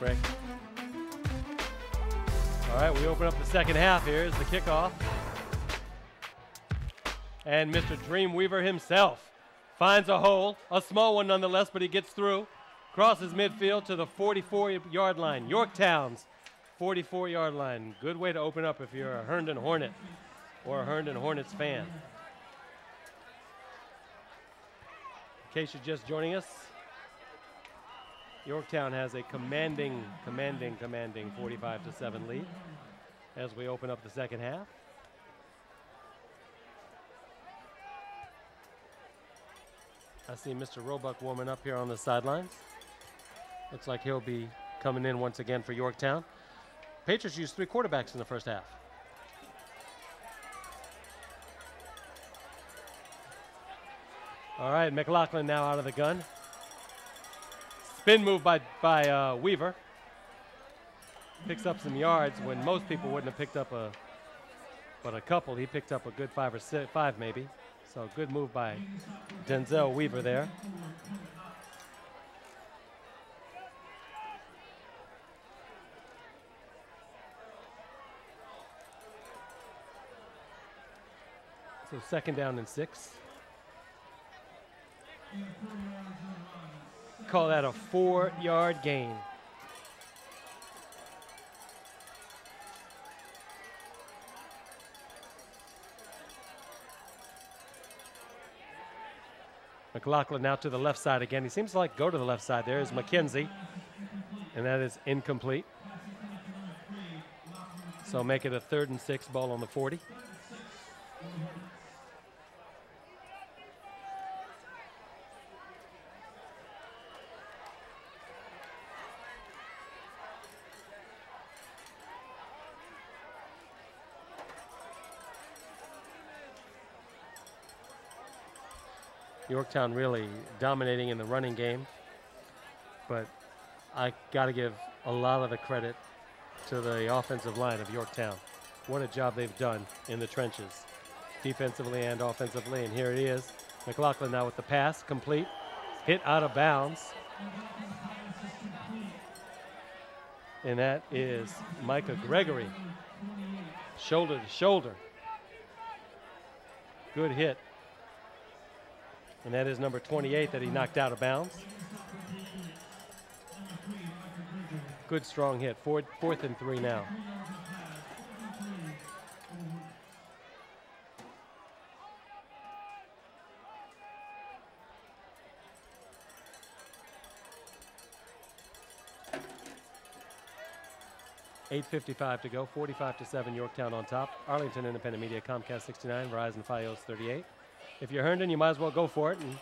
Craig. All right, we open up the second half. Here's the kickoff. And Mr. Dreamweaver himself finds a hole, a small one nonetheless, but he gets through. Crosses midfield to the 44-yard line. Yorktown's 44-yard line. Good way to open up if you're a Herndon Hornet or a Herndon Hornets fan. In case you're just joining us, Yorktown has a commanding 45-7 lead as we open up the second half. I see Mr. Roebuck warming up here on the sidelines. Looks like he'll be coming in once again for Yorktown. Patriots used 3 quarterbacks in the first half. All right, McLaughlin now out of the gun. Spin move by Weaver. Picks up some yards when most people wouldn't have picked up a couple. He picked up a good 5 or 6, 5 maybe. So good move by Denzel Weaver there. So second down and 6. Call that a 4-yard gain. McLaughlin now to the left side again. He seems to like go to the left side. There is McKenzie, and that is incomplete. So make it a 3rd and 6, ball on the 40. Yorktown really dominating in the running game, but I got to give a lot of the credit to the offensive line of Yorktown. What a job they've done in the trenches, defensively and offensively. And here it is. McLaughlin now with the pass, complete, hit out of bounds. And that is Micah Gregory, shoulder to shoulder. Good hit. And that is number 28 that he knocked out of bounds. Good strong hit. 4th and 3 now. $8:55 to go. 45-7 Yorktown on top. Arlington Independent Media, Comcast 69, Verizon Fios 38. If you're Herndon, you might as well go for it. And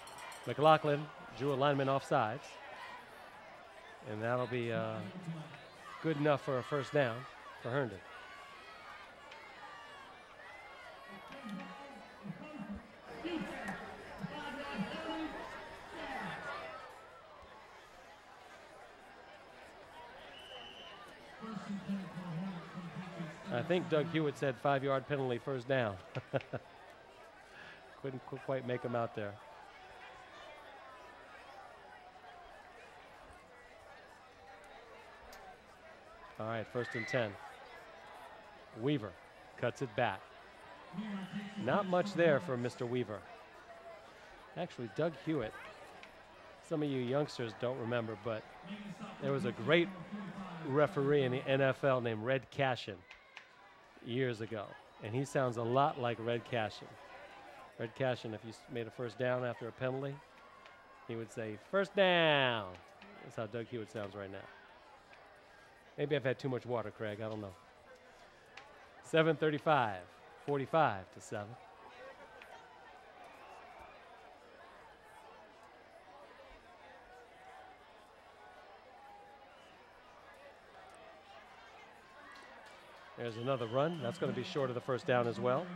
McLaughlin drew a lineman offsides. And that'll be good enough for a first down for Herndon. I think Doug Hewitt said 5-yard penalty, first down. Couldn't quite make him out there. All right, 1st and 10. Weaver cuts it back. Not much there for Mr. Weaver. Actually, Doug Hewitt, some of you youngsters don't remember, but there was a great referee in the NFL named Red Cashin years ago, and he sounds a lot like Red Cashin. Red Cashin, if you made a first down after a penalty, he would say, "First down." That's how Doug Hewitt sounds right now. Maybe I've had too much water, Craig. I don't know. 7:35, 45-7. There's another run. That's going to be short of the first down as well.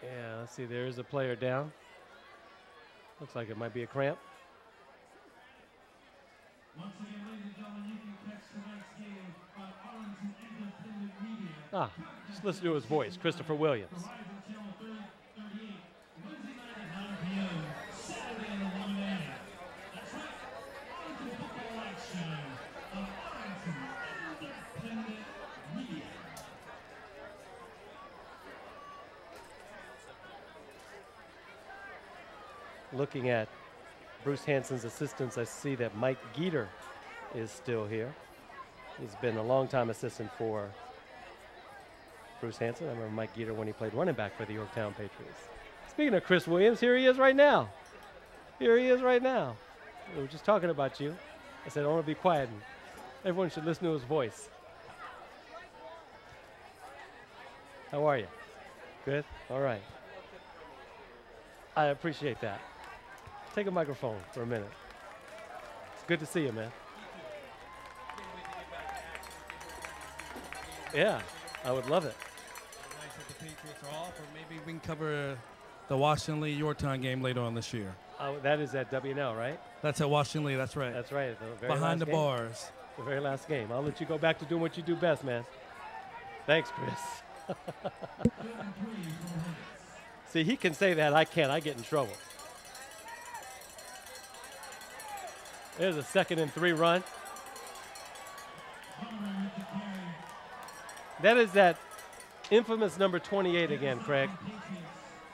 Yeah, let's see. There is a player down. Looks like it might be a cramp. Once again, ladies and gentlemen, you can catch tonight's game on Arlington Independent Media. Just listen to his voice, Christopher Williams. Verizon Channel 38, Wednesday night at 9 p.m., Saturday at 11 a.m. That's right, Arlington football action on Arlington Independent Media. Looking at Bruce Hansen's assistants, I see that Mike Geeter is still here. He's been a long-time assistant for Bruce Hansen. I remember Mike Geeter when he played running back for the Yorktown Patriots. Speaking of Chris Williams, here he is right now. Here he is right now. We were just talking about you. I said, I want to be quiet. And everyone should listen to his voice. How are you? Good? All right. I appreciate that. Take a microphone for a minute. It's good to see you, man. Yeah, I would love it. Nice that the Patriots are off, or maybe we can cover the Washington Lee Yorktown game later on this year. Oh, that is at WNL, right? That's at Washington Lee, that's right. That's right. The very Behind the last game. bars. The very last game. I'll let you go back to doing what you do best, man. Thanks, Chris. See, he can say that. I can't. I get in trouble. There's a 2nd and 3 run. That is that infamous number 28 again, Craig.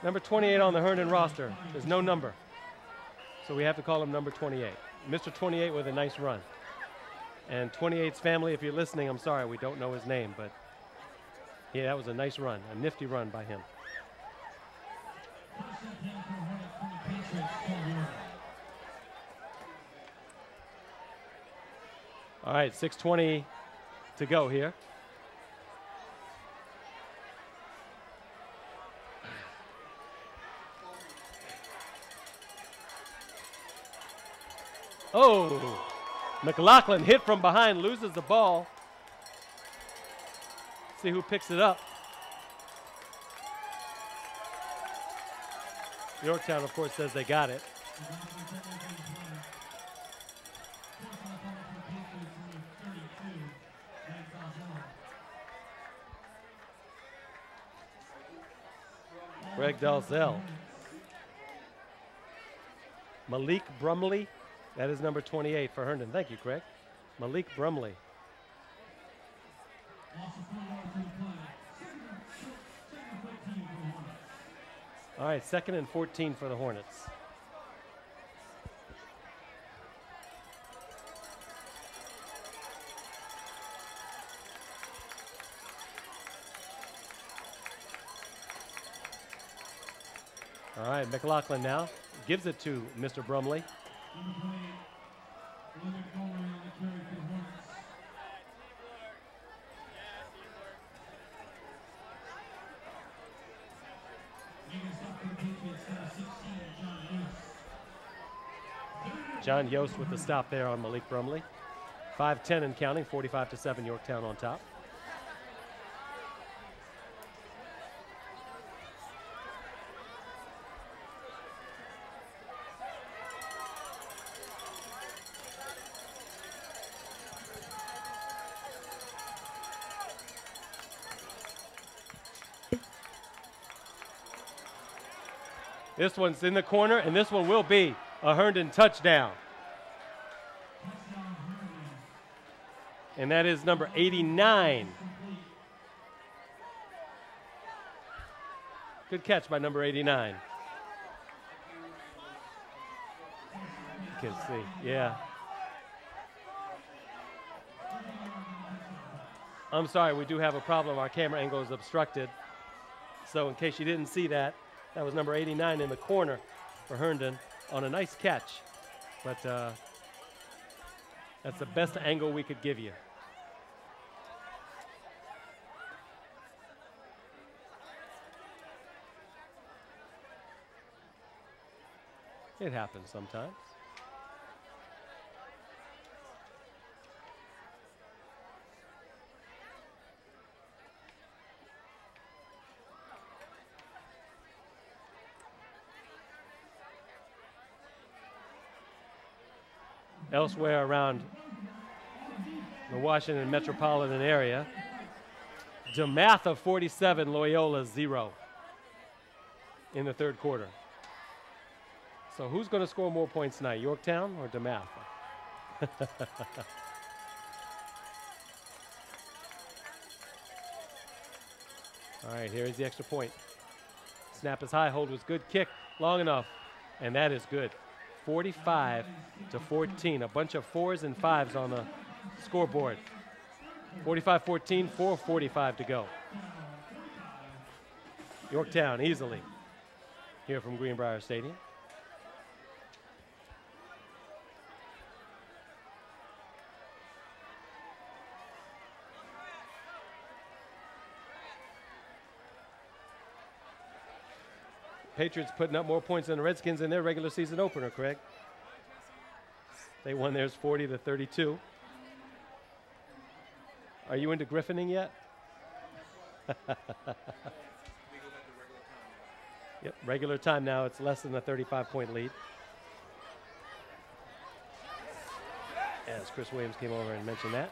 Number 28 on the Herndon roster. There's no number. So we have to call him number 28. Mr. 28 with a nice run. And 28's family, if you're listening, I'm sorry, we don't know his name, but yeah, that was a nice run, a nifty run by him. All right, 6:20 to go here. Oh, McLaughlin hit from behind, loses the ball. See who picks it up. Yorktown, of course, says they got it. Greg Dalzell. Malik Brumley. That is number 28 for Herndon. Thank you, Craig. Malik Brumley. All right, 2nd and 14 for the Hornets. All right, McLaughlin now gives it to Mr. Brumley. John Yost with the stop there on Malik Brumley. 5-10 and counting, 45-7 Yorktown on top. This one's in the corner, and this one will be a Herndon touchdown. And that is number 89. Good catch by number 89. You can see, yeah. I'm sorry, we do have a problem. Our camera angle is obstructed. So in case you didn't see that, that was number 89 in the corner for Herndon on a nice catch. But that's the best angle we could give you. It happens sometimes. Elsewhere around the Washington metropolitan area, DeMatha 47, Loyola 0 in the third quarter. So who's going to score more points tonight, Yorktown or DeMatha? All right, here's the extra point. Snap is high, hold was good, kick long enough, and that is good. 45-14, a bunch of 4s and 5s on the scoreboard. 45-14, 4:45 to go. Yorktown easily here from Greenbrier Stadium. Patriots putting up more points than the Redskins in their regular season opener, Craig. They won theirs 40-32. Are you into griffining yet? Yep, regular time now. It's less than a 35-point lead. As Chris Williams came over and mentioned that.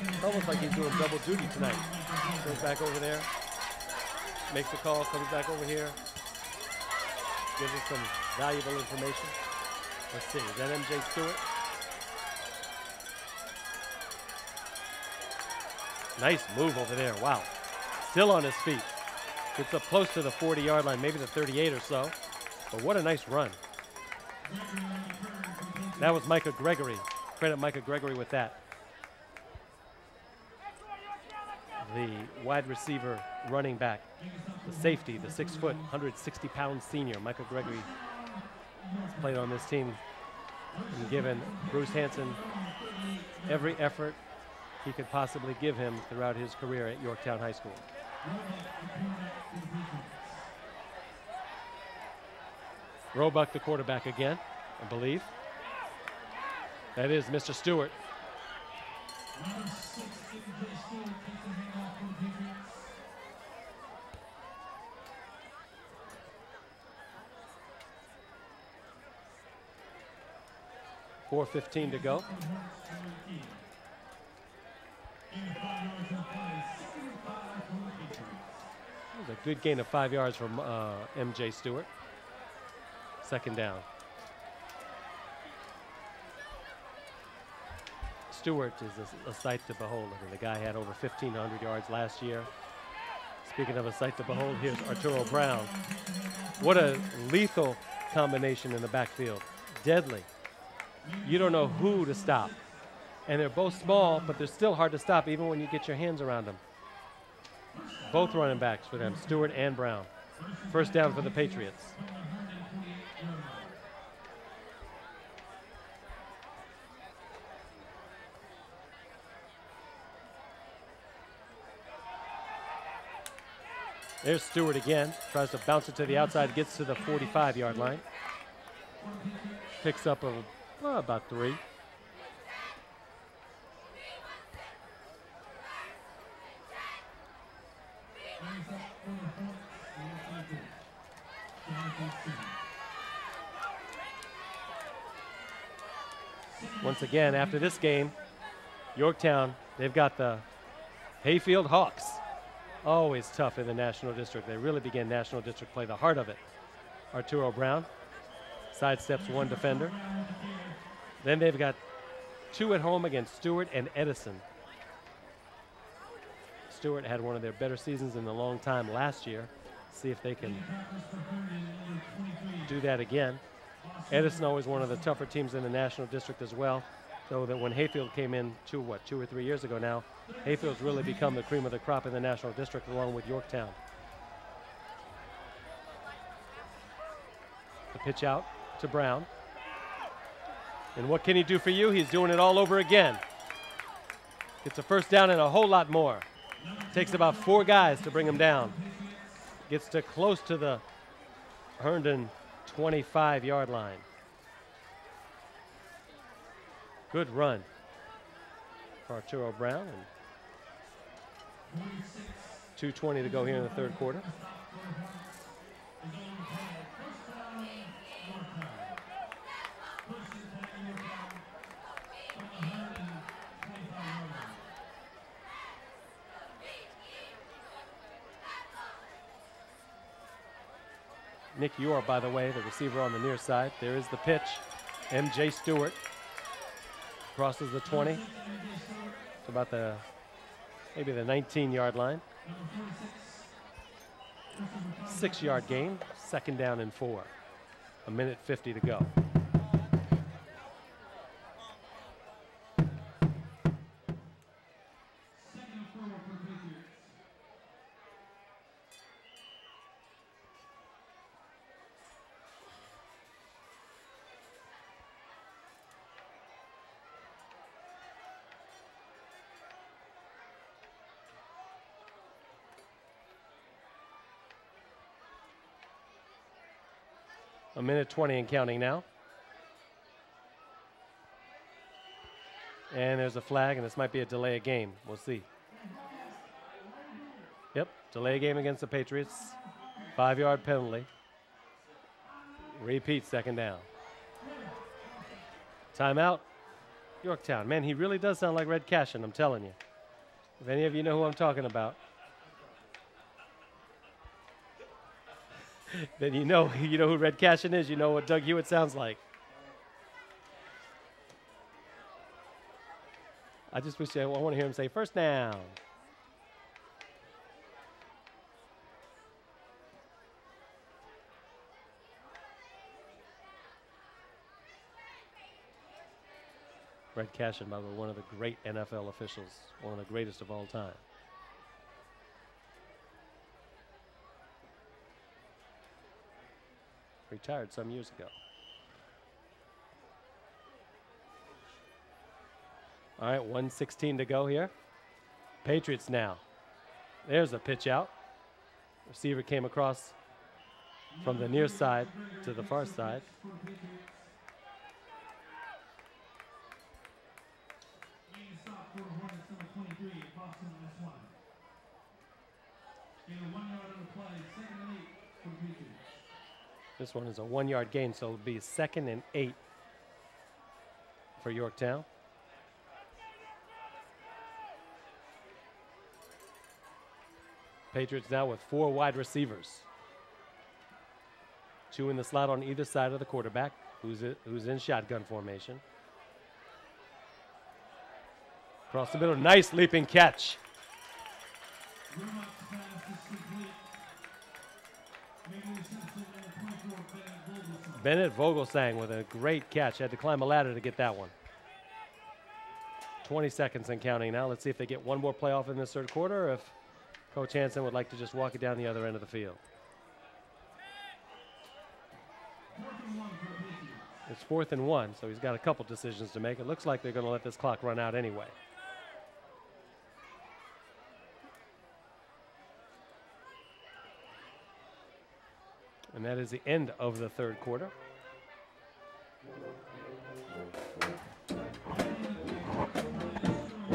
It's almost like he's doing double duty tonight. Goes back over there, makes a call, comes back over here, gives us some valuable information. Let's see, is that MJ Stewart? Nice move over there, wow. Still on his feet. Gets up close to the 40-yard line, maybe the 38 or so. But what a nice run. That was Micah Gregory. Credit Micah Gregory with that. The wide receiver running back, the safety, the 6 foot, 160-pound senior, Micah Gregory, has played on this team and given Bruce Hanson every effort he could possibly give him throughout his career at Yorktown High School. Roebuck, the quarterback again, I believe. That is Mr. Stewart. .4:15 to go. That was a good gain of 5 yards from MJ Stewart. Second down. Stewart is a sight to behold. I mean, the guy had over 1,500 yards last year. Speaking of a sight to behold, here's Arturo Brown. What a lethal combination in the backfield. Deadly. You don't know who to stop. And they're both small, but they're still hard to stop even when you get your hands around them. Both running backs for them, Stewart and Brown. First down for the Patriots. There's Stewart again, tries to bounce it to the outside, gets to the 45-yard line. Picks up about 3. Once again, after this game, Yorktown, they've got the Hayfield Hawks. Always tough in the National District. They really begin National District play, the heart of it. Arturo Brown sidesteps one defender. Then they've got 2 at home against Stewart and Edison. Stewart had one of their better seasons in a long time last year. See if they can do that again. Edison always one of the tougher teams in the National District as well. So that when Hayfield came in 2 or 3 years ago now, Hayfield's really become the cream of the crop in the National District along with Yorktown. The pitch out to Brown. And what can he do for you? He's doing it all over again. Gets a first down and a whole lot more. Takes about 4 guys to bring him down. Gets to close to the Herndon 25-yard line. Good run for Arturo Brown. And 2:20 to go here in the third quarter. Nick Yor, by the way, the receiver on the near side. There is the pitch. MJ Stewart crosses the 20. It's about maybe the 19-yard line. 6-yard gain, 2nd down and 4. 1:50 to go. A 1:20 and counting now. And there's a flag, and this might be a delay of game. We'll see. Yep, delay of game against the Patriots. 5-yard penalty. Repeat, 2nd down. Timeout, Yorktown. Man, he really does sound like Red Cashin, I'm telling you. If any of you know who I'm talking about, then you know who Red Cashin is. You know what Doug Hewitt sounds like. I just wish I want to hear him say first down. Red Cashin, by the way, one of the great NFL officials, one of the greatest of all time. Retired some years ago. All right, 1:16 to go here. Patriots now. There's a pitch out. Receiver came across from the near side to the far side. This one is a 1-yard gain, so it'll be 2nd and 8 for Yorktown. Patriots now with 4 wide receivers. 2 in the slot on either side of the quarterback, who's in shotgun formation. Across the middle, nice leaping catch. Bennett Vogelsang with a great catch. Had to climb a ladder to get that one. 20 seconds and counting now. Let's see if they get one more playoff in this third quarter, or if Coach Hansen would like to just walk it down the other end of the field. It's 4th and 1, so he's got a couple decisions to make. It looks like they're going to let this clock run out anyway. And that is the end of the third quarter.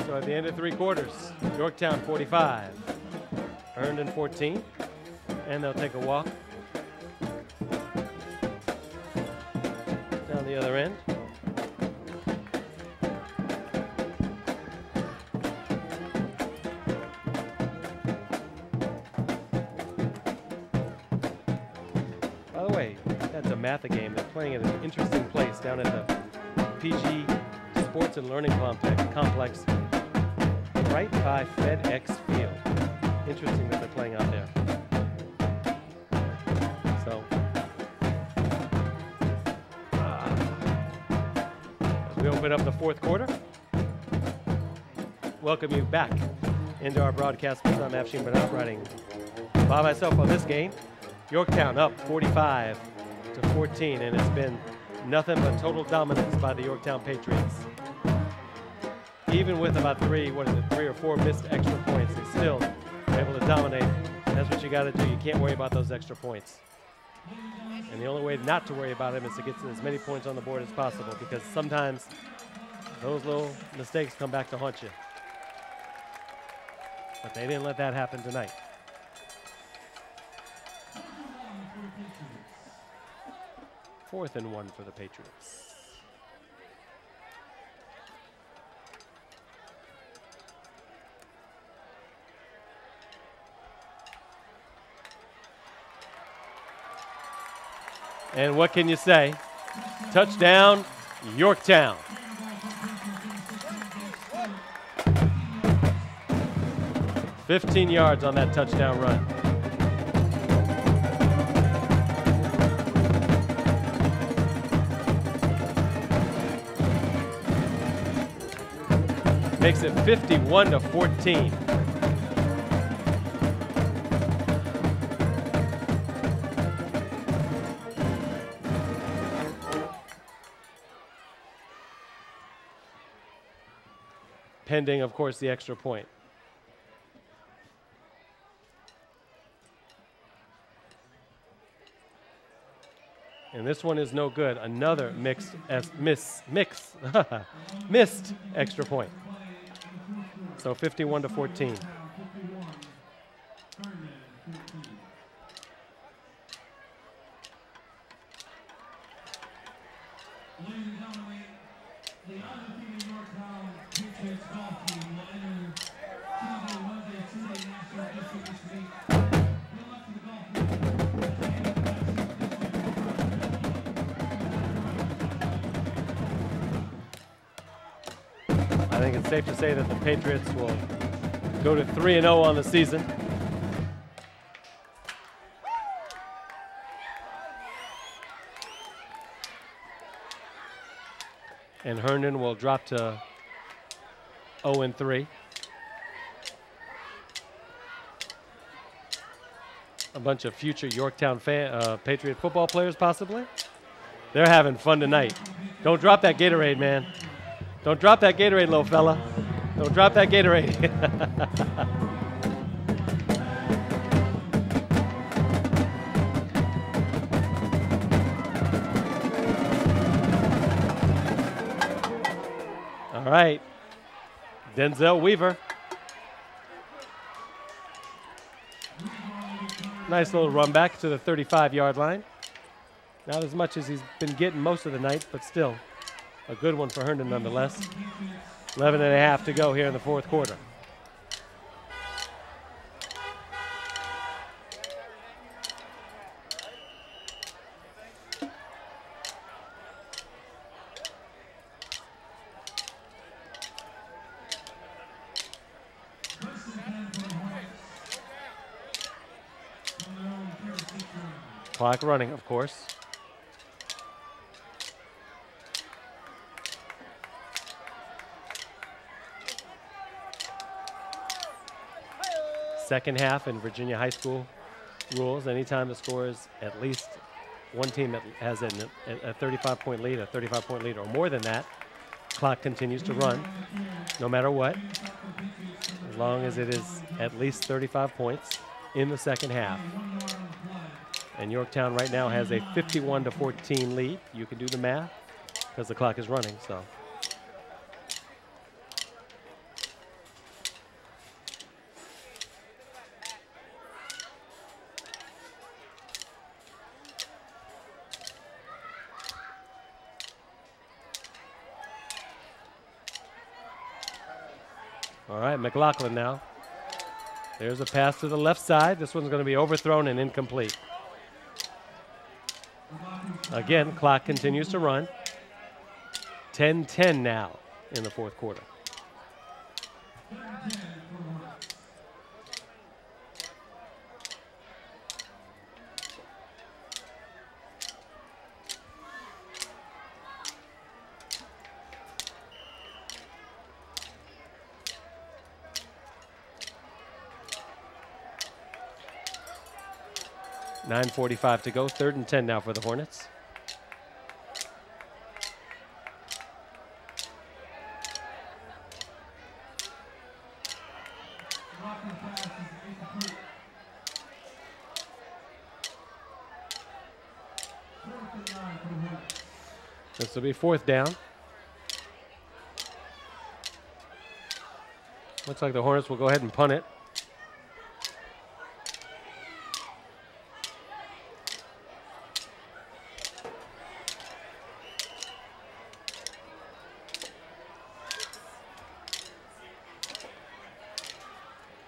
So at the end of 3 quarters, Yorktown 45, Herndon 14, and they'll take a walk down the other end. That's a Matha game. They're playing at an interesting place down at the PG Sports and Learning Complex right by FedEx Field. Interesting that they're playing out there. So, as we open up the 4th quarter, welcome you back into our broadcast. I'm Afshin Bernard, writing by myself on this game. Yorktown up 45-14, and it's been nothing but total dominance by the Yorktown Patriots. Even with about 3 or 4 missed extra points, they still are able to dominate. That's what you got to do. You can't worry about those extra points. And the only way not to worry about them is to get as many points on the board as possible, because sometimes those little mistakes come back to haunt you. But they didn't let that happen tonight. 4th and 1 for the Patriots. And what can you say? Touchdown, Yorktown. "15 yards on that touchdown run. Makes it 51-14. Pending, of course, the extra point. And this one is no good. Another missed extra point. So 51-14. The undefeated Yorktown Patriots golf team will enter Tuesday, Wednesday, Tuesday National District this week. Good luck to the golf I think it's safe to say that the Patriots will go to 3-0 on the season. And Herndon will drop to 0-3. A bunch of future Yorktown Patriot football players, possibly. They're having fun tonight. Don't drop that Gatorade, man. Don't drop that Gatorade, little fella. Don't drop that Gatorade. All right, Denzel Weaver. Nice little run back to the 35-yard line. Not as much as he's been getting most of the night, but still a good one for Herndon nonetheless. 11.5 to go here in the fourth quarter. Clock running, of course. Second half in Virginia high school rules, anytime the score is at least one team that has a 35-point lead, a 35-point lead, or more than that, clock continues to run no matter what, as long as it is at least 35 points in the second half. And Yorktown right now has a 51-14 lead. You can do the math because the clock is running. So. All right, McLaughlin now. There's a pass to the left side. This one's going to be overthrown and incomplete. Again, clock continues to run. 10-10 now in the fourth quarter. .9:45 to go, 3rd and 10 now for the Hornets. This will be 4th down. Looks like the Hornets will go ahead and punt it.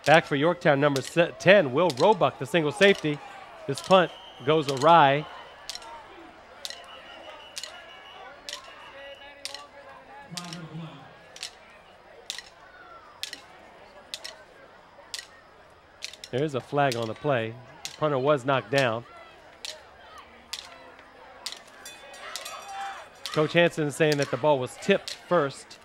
Back for Yorktown, number 10, Will Roebuck, the single safety. This punt goes awry. There is a flag on the play. Punter was knocked down. Coach Hansen is saying that the ball was tipped first.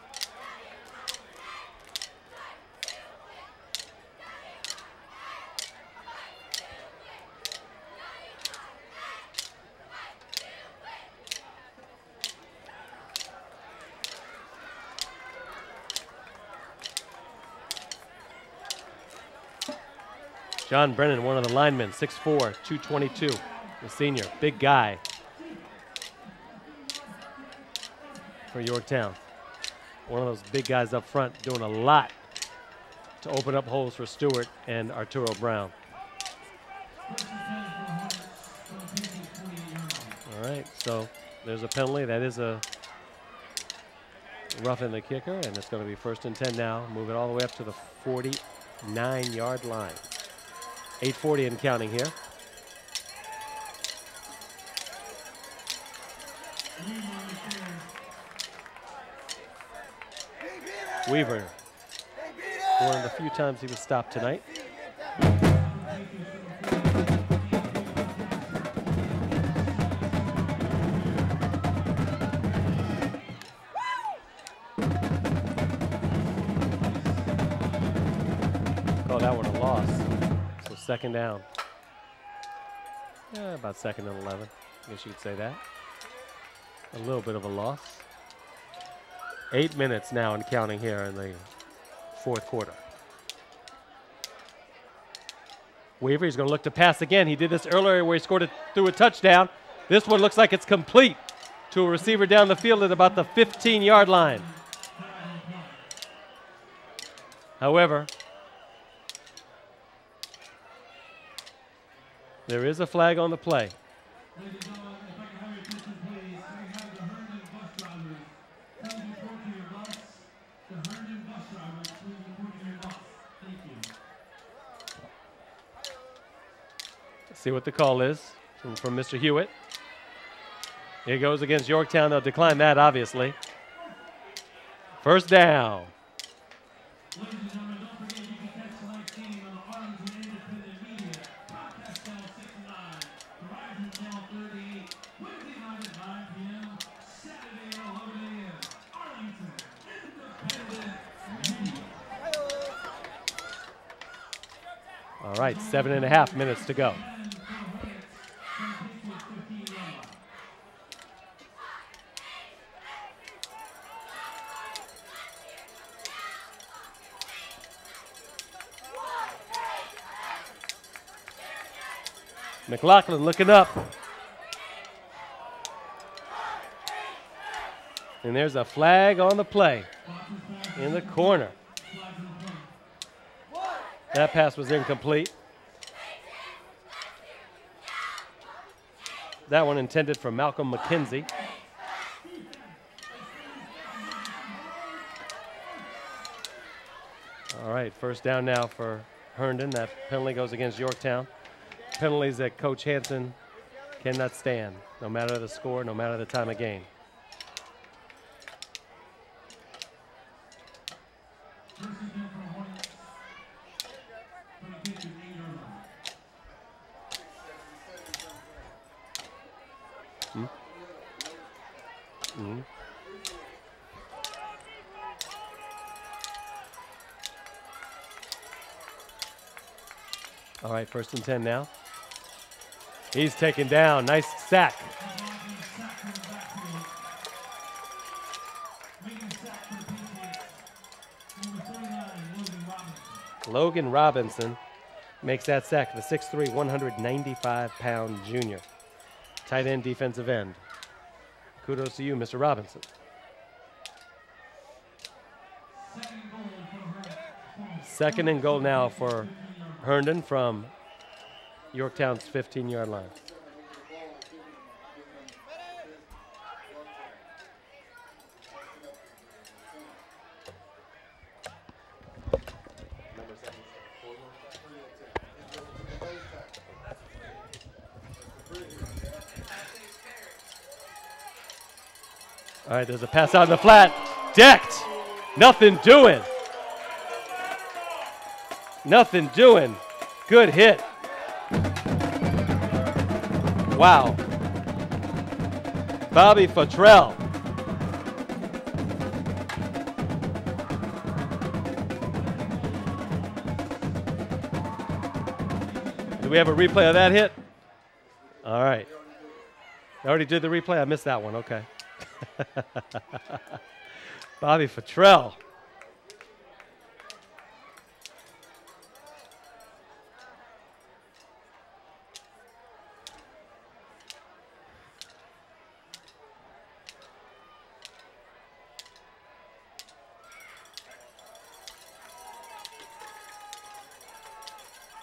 John Brennan, one of the linemen, 6'4", 222, the senior, big guy for Yorktown. One of those big guys up front doing a lot to open up holes for Stewart and Arturo Brown. All right, so there's a penalty. That is a roughing the kicker, and it's going to be 1st and 10 now. Move it all the way up to the 49-yard line. 8:40 and counting here. Weaver, one of the few times he was stopped tonight. Call that one a loss. So 2nd down. Yeah, about 2nd and 11. I guess you could say that. A little bit of a loss. 8 minutes now and counting here in the 4th quarter. Weaver, he's going to look to pass again. He did this earlier where he scored it through a touchdown. This one looks like it's complete to a receiver down the field at about the 15-yard line. However, there is a flag on the play. Let's see what the call is from Mr. Hewitt. Here goes against Yorktown. They'll decline that, obviously. 1st down. Ladies and gentlemen, don't forget you can catch the live stream on the Arlington Independent Media. Comcast Channel 69, Verizon Channel 38, Wednesday night at 9 p.m., Saturday at 11 a.m. Arlington Independent Media. All right, 7.5 minutes to go. McLaughlin looking up. And there's a flag on the play in the corner. That pass was incomplete. That one intended for Malcolm McKenzie. All right, 1st down now for Herndon. That penalty goes against Yorktown. Penalties that Coach Hansen cannot stand, no matter the score, no matter the time of game. All right, 1st and 10 now. He's taken down. Nice sack. Logan Robinson makes that sack, the 6'3", 195-pound junior. Tight end, defensive end. Kudos to you, Mr. Robinson. 2nd and goal now for Herndon from Yorktown's 15-yard line. All right, there's a pass out in the flat. Decked. Nothing doing. Nothing doing. Good hit. Wow. Bobby Futrell. Do we have a replay of that hit? All right. I already did the replay. I missed that one. Okay. Bobby Futrell.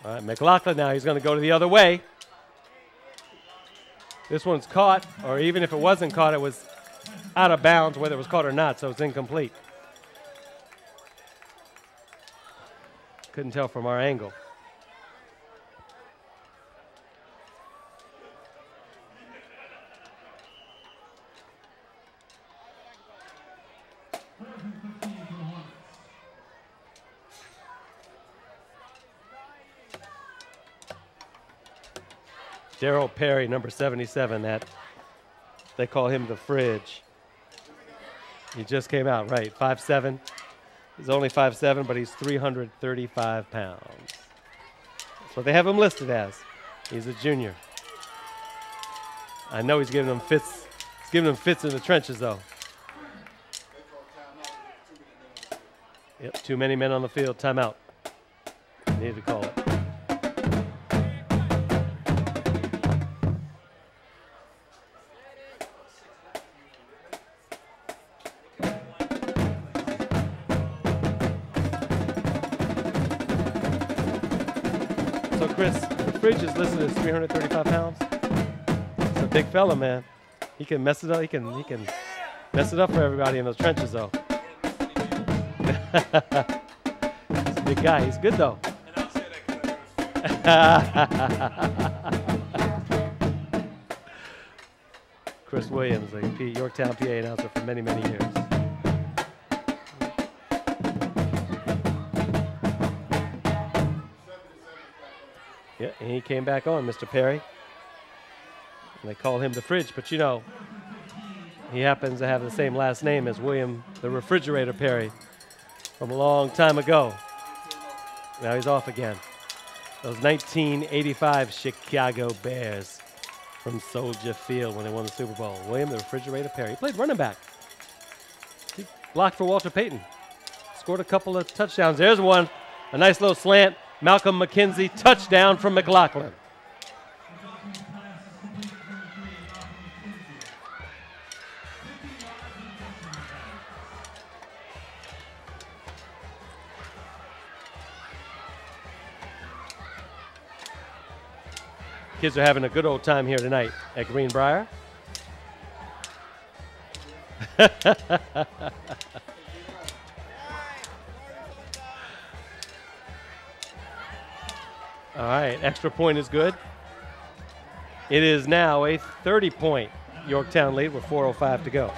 All right, McLaughlin now. He's going to go to the other way. This one's caught, or even if it wasn't caught, it was out of bounds, whether it was caught or not, so it's incomplete. Couldn't tell from our angle. Darryl Perry, number 77, that they call him the fridge. He just came out, right, 5'7". He's only 5'7", but he's 335 pounds. That's what they have him listed as. He's a junior. I know he's giving them fits. He's giving them fits in the trenches, though. Yep, too many men on the field. Timeout. Need to call it. Chris, the fridge is listed as 335 pounds. It's a big fella, man. He can mess it up. He can mess it up for everybody in those trenches, though. He's a big guy. He's good, though. Chris Williams, a Yorktown PA announcer for many, many years. Yeah, and he came back on, Mr. Perry. And they call him the fridge, but you know, he happens to have the same last name as William the Refrigerator Perry from a long time ago. Now he's off again. Those 1985 Chicago Bears from Soldier Field when they won the Super Bowl. William the Refrigerator Perry. He played running back. He blocked for Walter Payton. Scored a couple of touchdowns. There's one. A nice little slant. Malcolm McKenzie, touchdown from McLaughlin. Kids are having a good old time here tonight at Greenbrier. All right, extra point is good. It is now a 30-point Yorktown lead with 4:05 to go.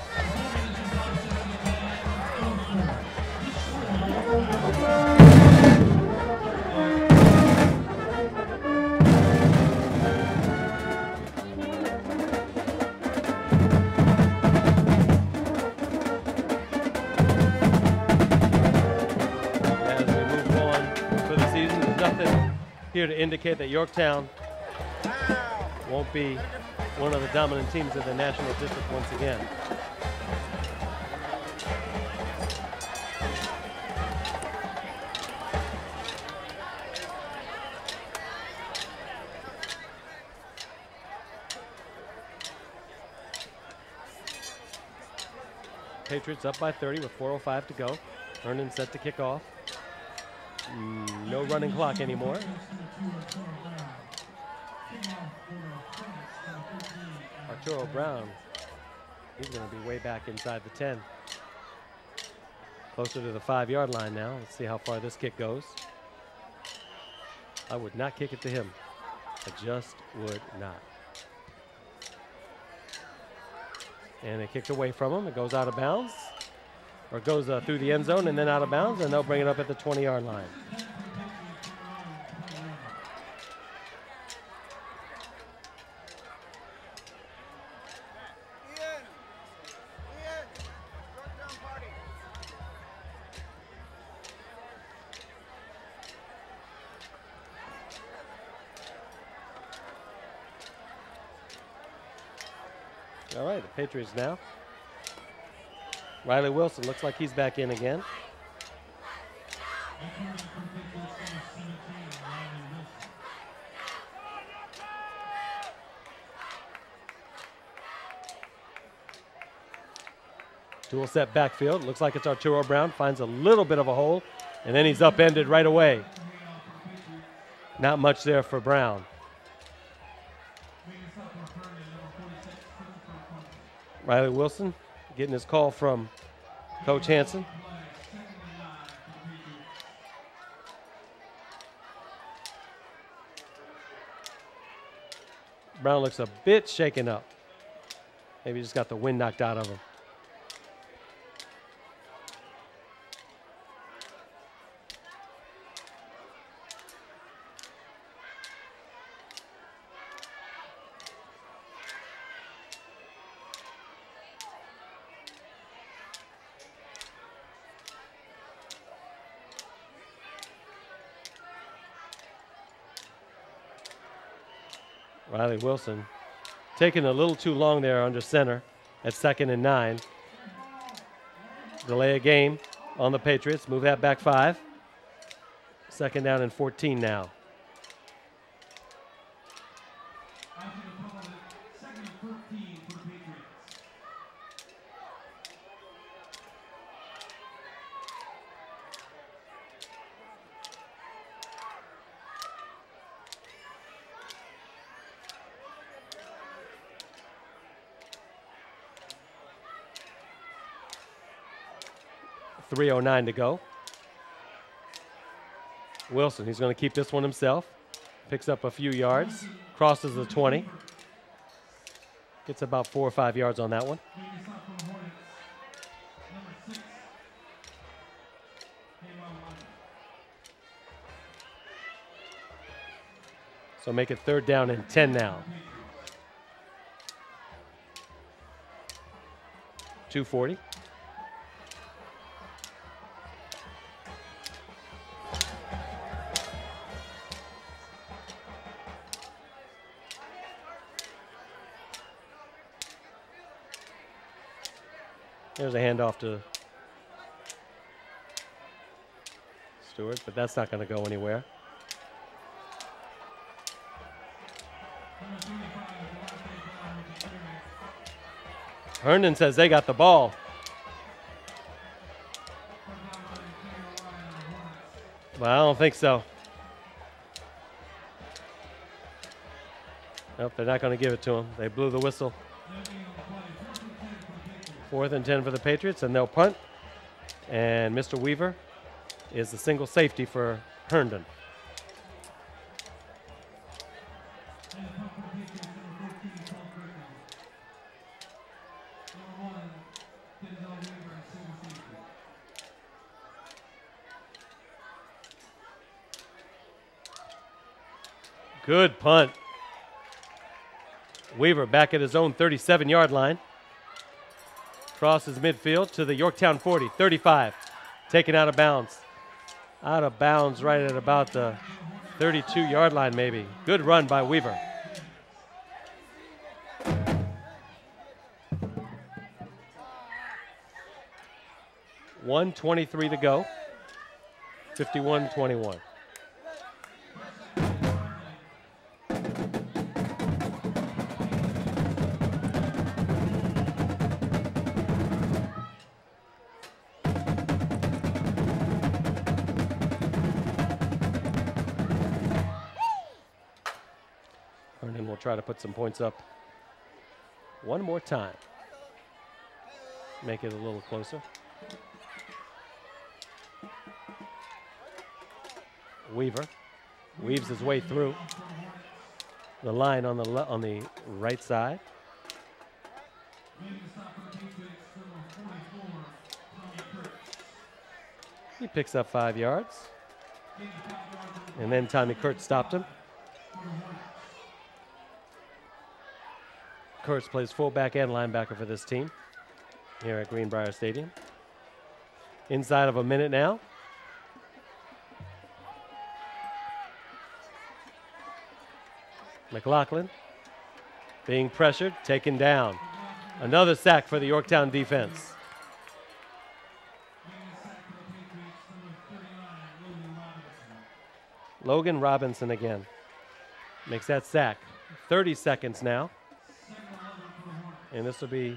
As we move on for the season, there's nothing here to indicate that Yorktown won't be one of the dominant teams of the national district once again. Patriots up by 30 with 4:05 to go. Herndon set to kick off. No running clock anymore. Arturo Brown, he's going to be way back inside the 10. Closer to the 5-yard line now. Let's see how far this kick goes. I would not kick it to him. I just would not. And it kicked away from him. It goes out of bounds. Or goes through the end zone and then out of bounds, and they'll bring it up at the 20-yard line. All right, the Patriots now. Riley Wilson looks like he's back in again. Dual set backfield. Looks like it's Arturo Brown. Finds a little bit of a hole, and then he's upended right away. Not much there for Brown. Riley Wilson getting his call from Coach Hanson. Brown looks a bit shaken up. Maybe just got the wind knocked out of him. Riley Wilson taking a little too long there under center at 2nd and 9. Delay a game on the Patriots. Move that back 5. 2nd down and 14 now. .309 to go. Wilson, he's going to keep this one himself. Picks up a few yards. Crosses the 20. Gets about 4 or 5 yards on that one. So make it 3rd down and 10 now. 2:40. There's a handoff to Stewart, but that's not going to go anywhere. Herndon says they got the ball. Well, I don't think so. Nope, they're not going to give it to him. They blew the whistle. 4th and 10 for the Patriots, and they'll punt. And Mr. Weaver is the single safety for Herndon. Good punt. Weaver back at his own 37-yard line. Crosses midfield to the Yorktown 40, 35. Taken out of bounds. Out of bounds right at about the 32-yard line maybe. Good run by Weaver. .123 to go. 51-21. Herndon will try to put some points up one more time. Make it a little closer. Weaver weaves his way through the line on the right side. He picks up 5 yards. And then Tommy Kurtz stopped him. Kurtz plays fullback and linebacker for this team here at Greenbrier Stadium. Inside of a minute now. McLaughlin being pressured, taken down. Another sack for the Yorktown defense. Logan Robinson again makes that sack. 30 seconds now. And this will be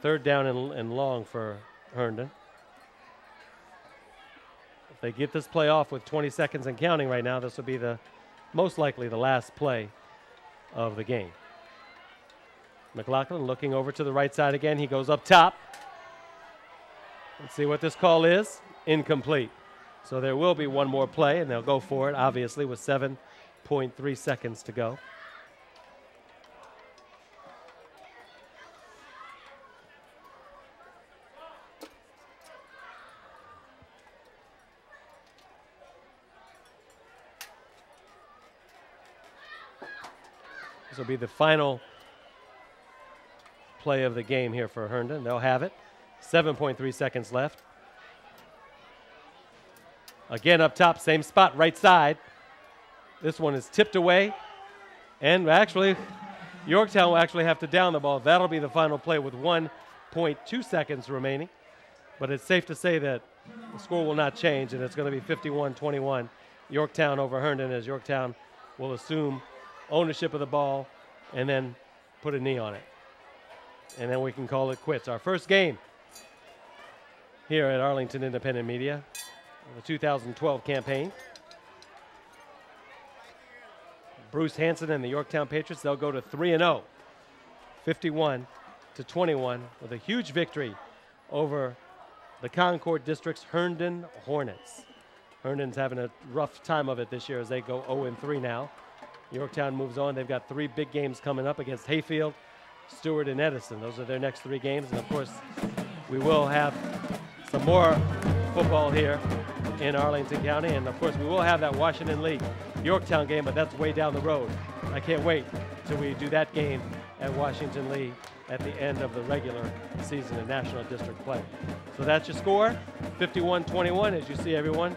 3rd down and long for Herndon. If they get this play off with 20 seconds and counting right now, this will be most likely the last play of the game. McLaughlin looking over to the right side again. He goes up top. Let's see what this call is. Incomplete. So there will be one more play, and they'll go for it, obviously, with 7.3 seconds to go. This will be the final play of the game here for Herndon. They'll have it. 7.3 seconds left. Again up top, same spot, right side. This one is tipped away. And actually, Yorktown will actually have to down the ball. That'll be the final play with 1.2 seconds remaining. But it's safe to say that the score will not change, and it's going to be 51-21. Yorktown over Herndon, as Yorktown will assume ownership of the ball and then put a knee on it. And then we can call it quits. Our first game here at Arlington Independent Media, the 2012 campaign. Bruce Hanson and the Yorktown Patriots, they'll go to 3-0, 51-21, with a huge victory over the Concord District's Herndon Hornets. Herndon's having a rough time of it this year as they go 0-3 now. Yorktown moves on. They've got 3 big games coming up against Hayfield, Stewart, and Edison. Those are their next 3 games. And, of course, we will have some more football here in Arlington County. And, of course, we will have that Washington Lee Yorktown game, but that's way down the road. I can't wait till we do that game at Washington Lee at the end of the regular season in National District play. So that's your score, 51-21, as you see, everyone.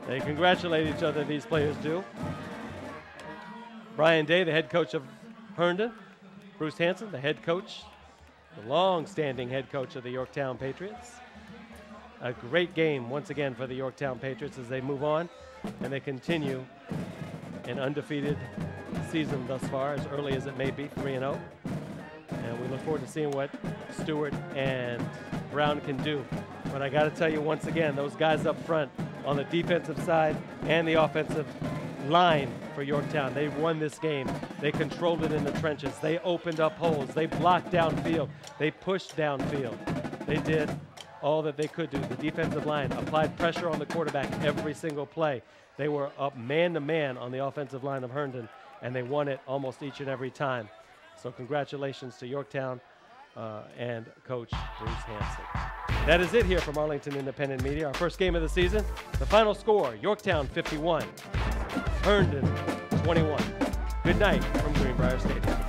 They congratulate each other, these players do. Brian Day, the head coach of Herndon. Bruce Hanson, the head coach, the long-standing head coach of the Yorktown Patriots. A great game, once again, for the Yorktown Patriots as they move on and they continue an undefeated season thus far, as early as it may be, 3-0. And we look forward to seeing what Stewart and Brown can do. But I got to tell you once again, those guys up front on the defensive side and the offensive line for Yorktown, they won this game. They controlled it in the trenches. They opened up holes. They blocked downfield. They pushed downfield. They did all that they could do. The defensive line applied pressure on the quarterback every single play. They were up man-to-man on the offensive line of Herndon, and they won it almost each and every time. So congratulations to Yorktown and Coach Bruce Hanson. That is it here from Arlington Independent Media. Our first game of the season. The final score, Yorktown 51, Herndon 21. Good night from Greenbrier Stadium.